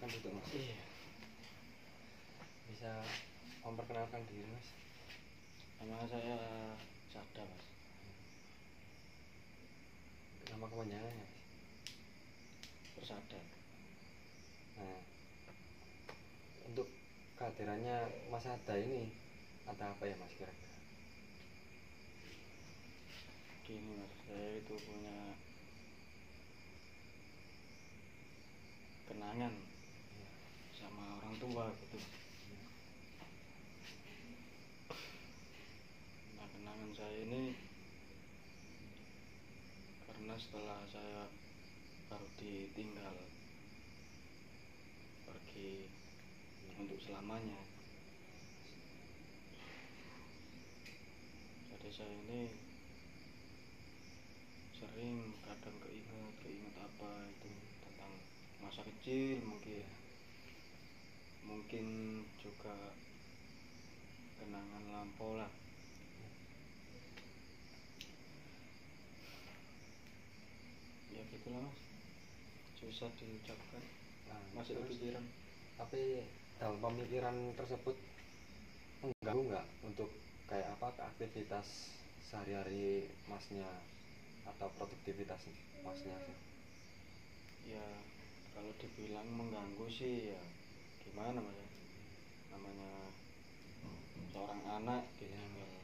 silakan duduk mas. Iya. Bisa memperkenalkan diri mas? Nama saya Sada mas. Nama kepanjangannya mas? Persada. Nah, untuk kehadirannya Mas Sada ini ada apa ya mas kira-kira? Gini mas, saya itu punya kenangan sama orang tua gitu. Nah, kenangan saya ini karena setelah saya baru ditinggal pergi untuk selamanya, jadi saya ini sering kadang keinget apa itu tentang masa kecil, mungkin juga kenangan lampau lah. Ya gitulah mas, susah diucapkan, Nah, masih terus, kepikiran. tapi dalam pemikiran tersebut mengganggu nggak untuk kayak apa ke aktivitas sehari-hari masnya atau produktivitas masnya sih? Ya kalau dibilang mengganggu sih ya gimana mas ya, namanya seorang anak ditinggal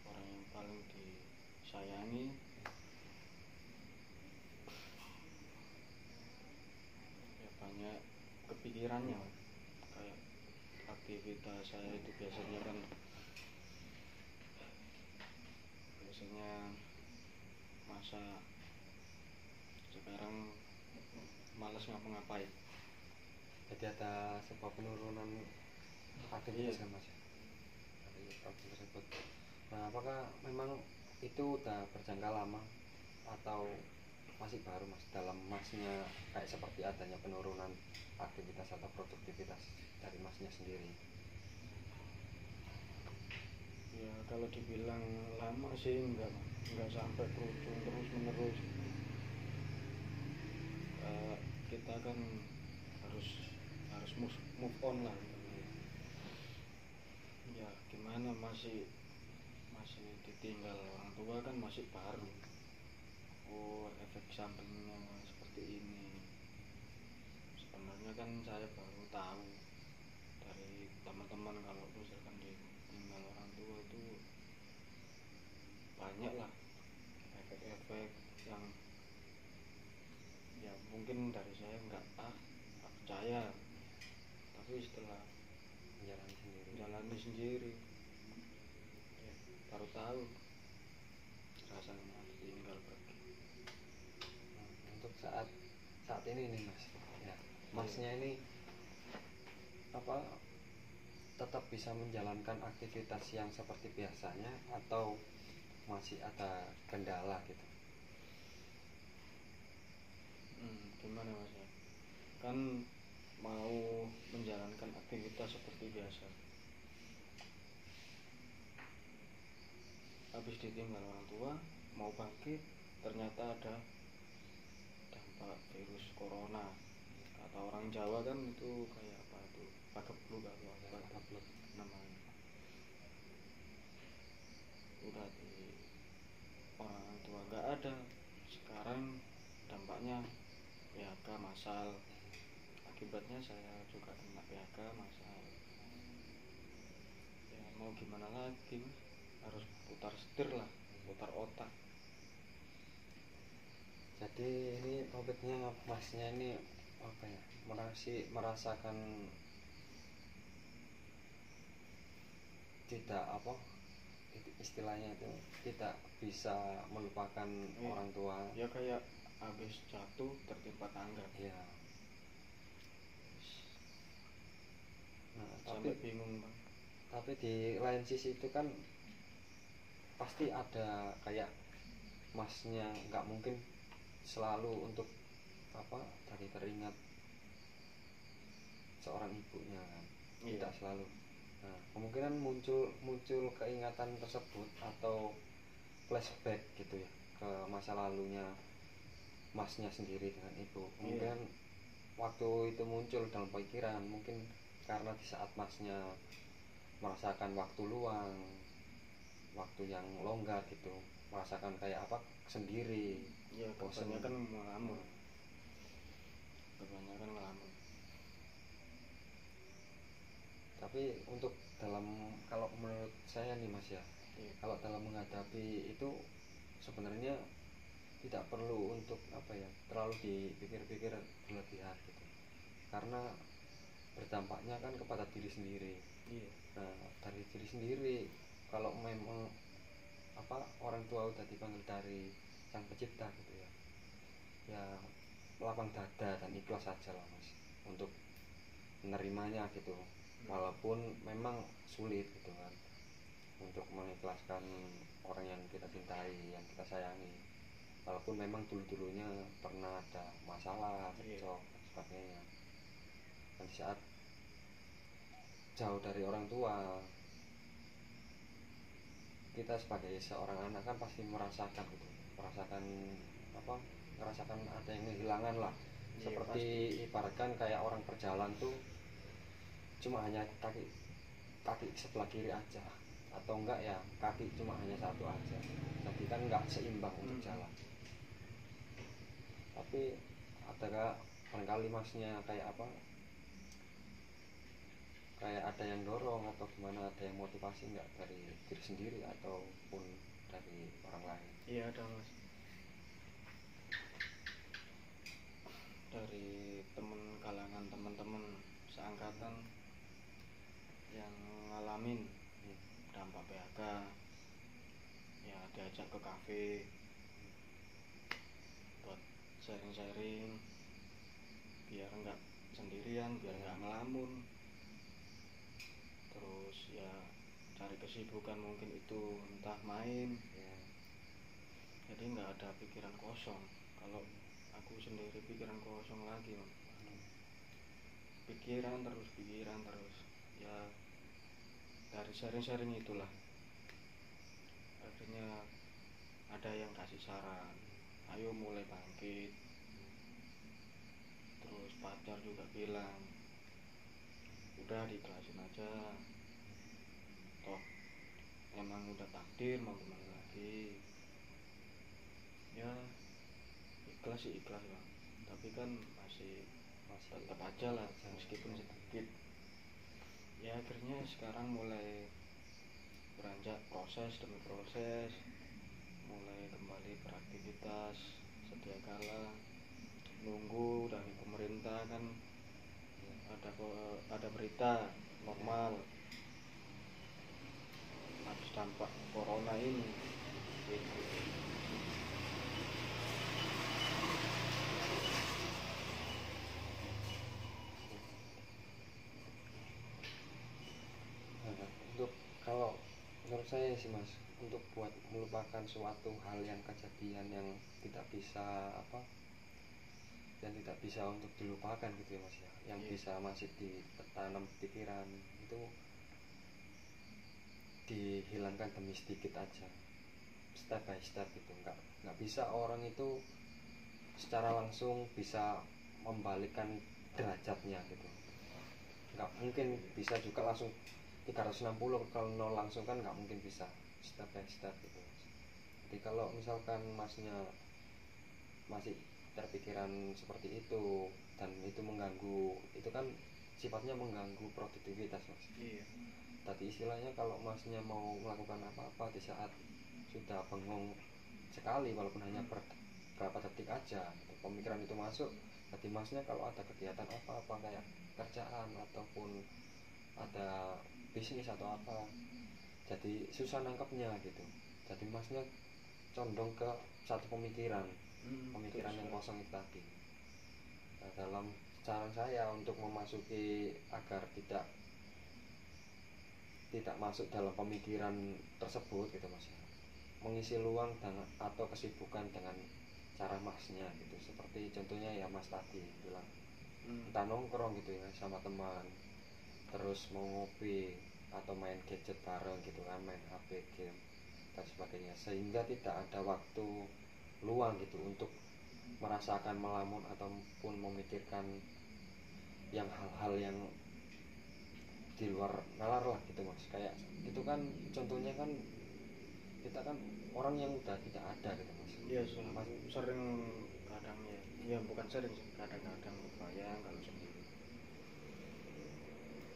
orang yang paling disayangi, ya banyak kepikirannya mas. Kayak aktivitas saya itu biasanya masa sekarang malas ngapa-ngapain. Jadi ada sebuah penurunan aktivitas Iya. kan mas ya? Dari problem tersebut. Nah, apakah memang itu udah berjangka lama atau masih baru mas dalam masnya kayak seperti adanya penurunan aktivitas atau produktivitas dari masnya sendiri? Ya kalau dibilang lama sih enggak sampai berujung terus menerus. Kita kan harus move on lah. Ya gimana, masih ditinggal orang tua kan masih baru. Oh, efek sampingnya seperti ini. Sebenarnya kan saya baru tahu dari teman-teman kalau misalkan ditinggal orang tua itu banyak lah efek-efek yang ya mungkin dari saya nggak percaya, tapi setelah jalani sendiri ya, baru tahu rasanya tinggal pergi. Untuk saat ini nih mas ya, masnya ini apa tetap bisa menjalankan aktivitas yang seperti biasanya atau masih ada kendala gitu? Gimana mas ya, kan mau menjalankan aktivitas seperti biasa, habis ditinggal orang tua mau bangkit ternyata ada dampak virus corona. Kata orang Jawa kan itu kayak apa itu, pagebluk atau apa namanya. Udah di orang tua nggak ada, sekarang dampaknya PHK massal. Akibatnya saya juga kena PHK massal. Ya mau gimana lagi mas, harus putar setir lah, putar otak. Jadi ini topiknya masnya ini apa ya, merasakan tidak apa istilahnya itu tidak bisa melupakan orang tua ya, kayak habis jatuh tertimpa tangga ya. Nah, sampai bingung bang. Tapi di lain sisi itu kan pasti ada kayak masnya nggak mungkin selalu untuk apa tadi teringat seorang ibunya kan, tidak selalu. Nah, kemungkinan muncul keingatan tersebut atau flashback gitu ya ke masa lalunya masnya sendiri dengan ibu. Kemungkinan waktu itu muncul dalam pikiran, mungkin karena di saat masnya merasakan waktu luang, waktu yang longgar gitu, merasakan kayak apa sendiri, Ya bosen. kebanyakan ngelamun, kebanyakan ngelamun. Tapi untuk dalam, kalau menurut saya nih mas ya, Iya. kalau dalam menghadapi itu sebenarnya tidak perlu untuk apa ya, terlalu dipikir-pikir berlebihan gitu, karena berdampaknya kan kepada diri sendiri. Iya. Nah dari diri sendiri, kalau memang apa orang tua udah dipanggil dari sang pencipta gitu ya, ya lapang dada dan ikhlas saja lah mas untuk menerimanya gitu, walaupun memang sulit gitu kan untuk mengikhlaskan orang yang kita cintai, yang kita sayangi, walaupun memang dulu-dulunya pernah ada masalah, cekcok dan sebagainya. Dan di saat jauh dari orang tua, kita sebagai seorang anak kan pasti merasakan gitu, merasakan apa, merasakan ada yang kehilangan lah. Iya, Seperti pasti. ibaratkan kayak orang berjalan tuh cuma hanya kaki kaki sebelah kiri aja, atau enggak ya kaki cuma hanya satu aja, jadi kan enggak seimbang untuk jalan. Tapi adakah barangkali masnya kayak apa, kayak ada yang dorong atau gimana, ada yang motivasi enggak dari diri sendiri ataupun dari orang lain? Iya ada mas, dari kalangan teman-teman seangkatan yang ngalamin dampak PHK, ya diajak ke kafe buat sharing-sharing biar nggak sendirian, biar nggak ngelamun. Terus ya cari kesibukan, mungkin itu entah main, Ya, jadi nggak ada pikiran kosong. Kalau aku sendiri pikiran kosong lagi, pikiran terus ya. Dari sharing-sharing itulah akhirnya ada yang kasih saran, ayo mulai bangkit. Terus pacar juga bilang, udah diikhlasin aja, toh emang udah takdir, mau gimana lagi. Ya ikhlas sih ikhlas bang, tapi kan masih tetap aja lah meskipun sedikit. Ya akhirnya sekarang mulai beranjak proses demi proses, mulai kembali beraktivitas sedia kala, nunggu dari pemerintah kan ada berita normal habis dampak corona ini gitu. Nah, untuk kalau menurut saya sih mas, untuk buat melupakan suatu hal yang kejadian yang tidak bisa apa, yang tidak bisa untuk dilupakan gitu ya mas ya, yang bisa masih ditanam pikiran, itu dihilangkan demi sedikit aja, step by step gitu. Nggak bisa orang itu secara langsung bisa membalikkan derajatnya gitu, nggak mungkin bisa juga langsung 360 kalau nol langsung kan nggak mungkin bisa, step by step gitu. Jadi kalau misalkan masnya masih terpikiran seperti itu dan itu mengganggu, itu kan sifatnya mengganggu produktivitas mas. Iya. Tadi istilahnya kalau masnya mau melakukan apa-apa di saat sudah bengong sekali, walaupun hanya berapa detik aja gitu, pemikiran itu masuk, jadi masnya kalau ada kegiatan apa-apa kayak kerjaan ataupun ada bisnis atau apa, jadi susah nangkepnya gitu. Jadi masnya condong ke satu pemikiran, pemikiran yang kosong itu tadi. Nah, dalam saran saya untuk memasuki agar tidak masuk dalam pemikiran tersebut gitu mas, mengisi luang atau kesibukan dengan cara masnya gitu, seperti contohnya ya mas tadi bilang entah nongkrong gitu ya sama teman, terus mau ngopi atau main gadget bareng gitu kan, main HP, game dan sebagainya, sehingga tidak ada waktu luang gitu untuk merasakan melamun ataupun memikirkan yang hal-hal yang di luar nalar lah gitu mas. Kayak itu kan contohnya kan kita kan orang yang udah tidak ada gitu mas. Iya, sering kadang ya bukan sering sih, kadang-kadang kebayang kalau sendiri.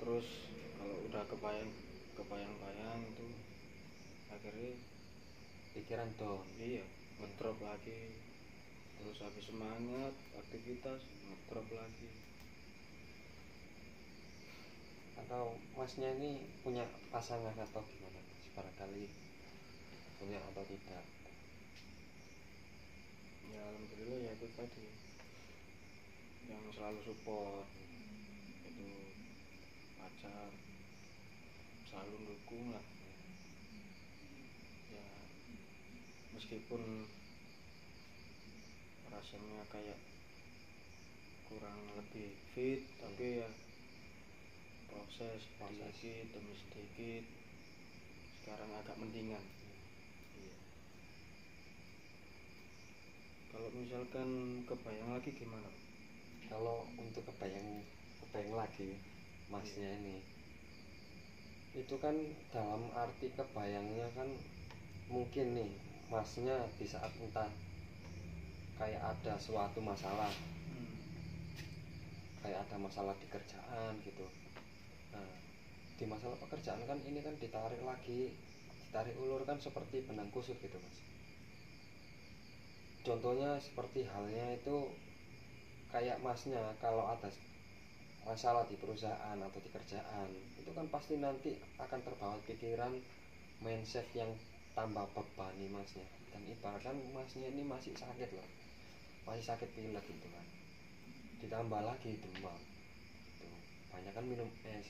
Terus kalau udah kebayang-bayang itu akhirnya Pikiran down. iya ngedrop lagi, terus habis semangat aktivitas ngedrop lagi. Atau masnya ini punya pasangan atau gimana mas? Barangkali punya atau tidak? Ya alhamdulillah ya itu tadi yang selalu support, itu pacar, selalu dukung lah ya, meskipun rasanya kayak kurang lebih fit tapi ya proses sedikit demi sedikit sekarang agak mendingan. Iya. Kalau misalkan kebayang lagi gimana? Kalau untuk kebayang lagi masnya ini, itu kan dalam arti kebayangnya kan mungkin nih masnya di saat entah kayak ada suatu masalah, kayak ada masalah di kerjaan gitu. Nah, di masalah pekerjaan kan ini kan ditarik ulur kan seperti benang kusut gitu mas. Contohnya seperti halnya itu kayak masnya kalau ada masalah di perusahaan atau di kerjaan, itu kan pasti nanti akan terbawa pikiran mindset yang tambah beban nih masnya. Dan ibaratkan masnya ini masih sakit loh, masih sakit pilek gitu kan, ditambah lagi demam gitu. Banyak kan minum es,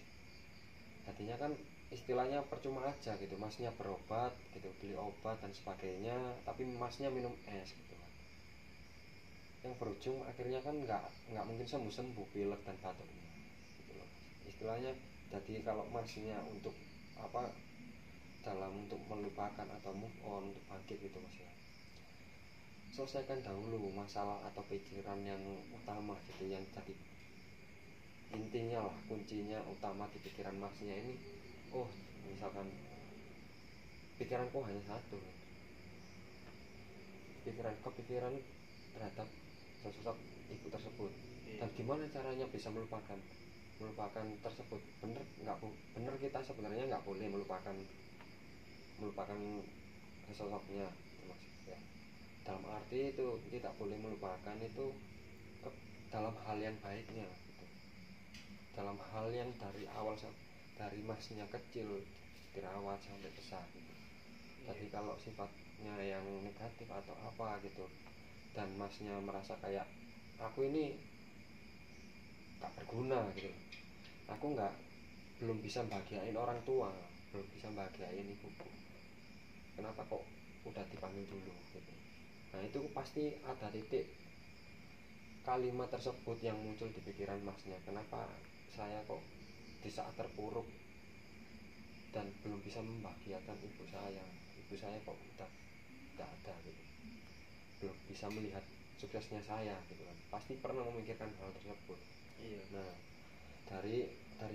jadinya kan istilahnya percuma aja gitu masnya berobat gitu, beli obat dan sebagainya, tapi masnya minum es gitu kan, yang berujung akhirnya kan nggak mungkin sembuh pilek dan batuknya gitu loh. Istilahnya jadi kalau masnya untuk apa, dalam untuk melupakan atau move on, untuk bangkit gitu mas ya, selesaikan dahulu masalah atau pikiran yang utama gitu, yang jadi intinya lah, kuncinya utama di pikiran masnya ini. Oh misalkan pikiranku hanya satu, kepikiran terhadap sosok ibu tersebut. Dan gimana caranya bisa melupakan tersebut? Bener kita sebenarnya nggak boleh melupakan sosoknya maksudnya. Dalam arti itu tidak boleh melupakan itu dalam hal yang baiknya gitu. Dalam hal yang dari awal, dari masnya kecil dirawat sampai besar gitu. Jadi kalau sifatnya yang negatif atau apa gitu, dan masnya merasa kayak aku ini tak berguna gitu, aku belum bisa bahagiain orang tua, belum bisa bahagiain ibuku, kenapa kok udah dipanggil dulu gitu. Nah itu pasti ada titik kalimat tersebut yang muncul di pikiran masnya, kenapa saya kok di saat terpuruk dan belum bisa membahagiakan ibu saya kok udah gak ada gitu, belum bisa melihat suksesnya saya gitu kan, pasti pernah memikirkan hal tersebut. Iya. Nah dari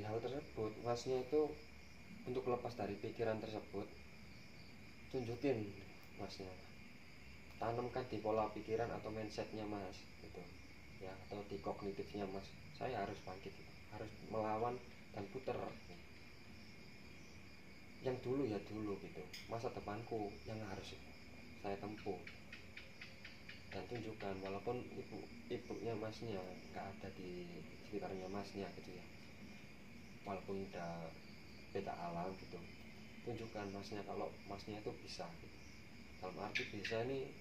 hal tersebut masnya itu untuk lepas dari pikiran tersebut, tunjukin masnya, tanamkan di pola pikiran atau mindsetnya mas gitu ya, atau di kognitifnya mas, saya harus bangkit gitu, harus melawan dan puter yang dulu ya dulu gitu, masa depanku yang harus saya tempuh. Dan tunjukkan walaupun ibunya masnya nggak ada di sekitarnya masnya gitu ya, walaupun udah beda alam gitu, tunjukkan masnya kalau masnya itu bisa gitu. Dalam arti bisa ini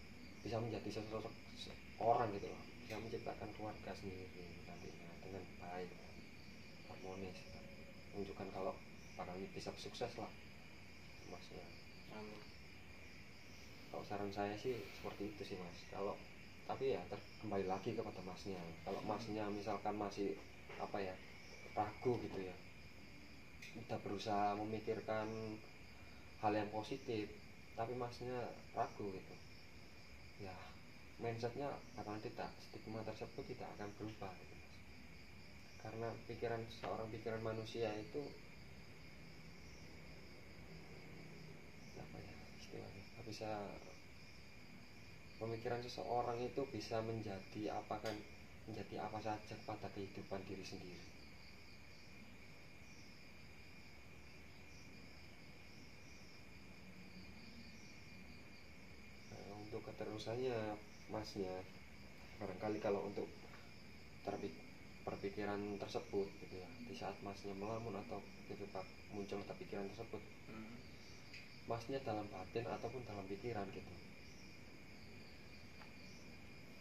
bisa menjadi sosok orang gitu loh, bisa menciptakan keluarga sendiri nantinya dengan baik, harmonis. Tunjukkan kalau bakal bisa sukses lah masnya. Amin. Kalau saran saya sih seperti itu sih mas. Kalau tapi ya kembali lagi kepada masnya. Kalau masnya misalkan masih apa ya, ragu gitu ya, udah berusaha memikirkan hal yang positif tapi masnya ragu gitu ya, mindsetnya akan tidak, stigma tersebut tidak akan berubah gitu mas. karena pikiran manusia itu apa ya istilahnya, bisa pemikiran seseorang itu bisa menjadi apa saja pada kehidupan diri sendiri. Nah, untuk keterusannya masnya, barangkali kalau untuk perpikiran tersebut gitu ya, di saat masnya melamun atau tiba-tiba muncul pikiran tersebut, masnya dalam batin ataupun dalam pikiran gitu,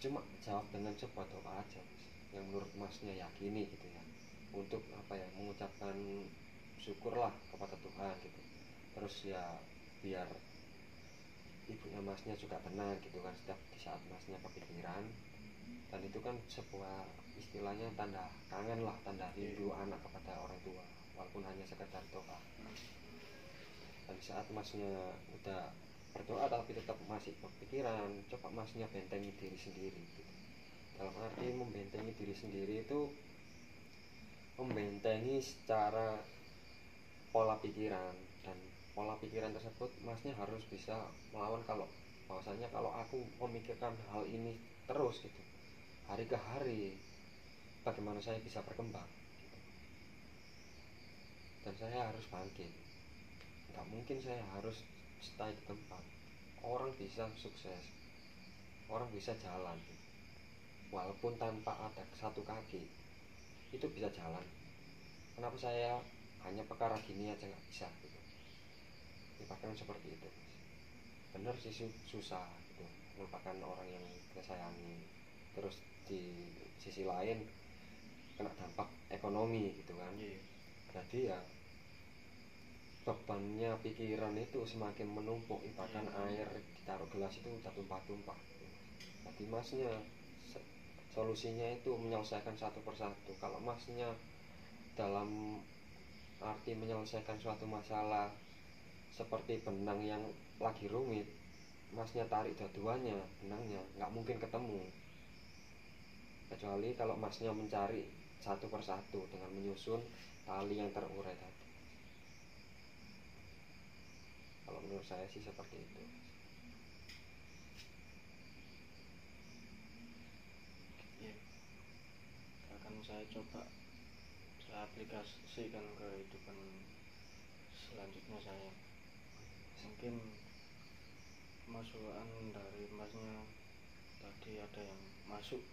cuma jawab dengan sebuah doa aja yang menurut masnya yakini gitu ya, untuk apa ya, mengucapkan syukurlah kepada Tuhan gitu. Terus ya biar ibunya masnya juga tenang gitu kan setiap di saat masnya kepikiran. Dan itu kan sebuah istilahnya tanda kangen lah, tanda rindu anak kepada orang tua, walaupun hanya sekedar doa. Dan saat masnya udah berdoa tapi tetap masih berpikiran, coba masnya bentengi diri sendiri gitu. Dalam arti membentengi diri sendiri itu membentengi secara pola pikiran, dan pola pikiran tersebut masnya harus bisa melawan kalau bahwasanya kalau aku memikirkan hal ini terus gitu hari ke hari, bagaimana saya bisa berkembang gitu. Dan saya harus bangkit, nggak mungkin saya harus stay di tempat. Orang bisa sukses, orang bisa jalan gitu. Walaupun tanpa ada satu kaki itu bisa jalan. Kenapa saya hanya perkara gini aja nggak bisa gitu. Bahkan seperti itu. Bener sih susah gitu melupakan orang yang kita sayangi. Terus di sisi lain kena dampak ekonomi gitu kan. Jadi ya bebannya pikiran itu semakin menumpuk, bahkan air ditaruh gelas itu udah tumpah-tumpah gitu. Jadi masnya solusinya itu menyelesaikan satu persatu. Kalau masnya dalam arti menyelesaikan suatu masalah seperti benang yang lagi rumit, masnya tarik dua-duanya benangnya, nggak mungkin ketemu. Kecuali kalau masnya mencari satu persatu dengan menyusun tali yang terurai tadi. Kalau menurut saya sih seperti itu. Ya, akan saya coba saya aplikasikan ke kehidupan selanjutnya saya. Mungkin masukan dari masnya tadi ada yang masuk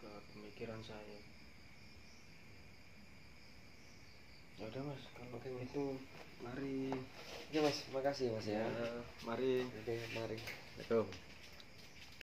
ke pemikiran saya. Ya udah mas, kalau itu mari. Oke mas, makasih mas ya. Mari. Oke, mari. Assalamualaikum.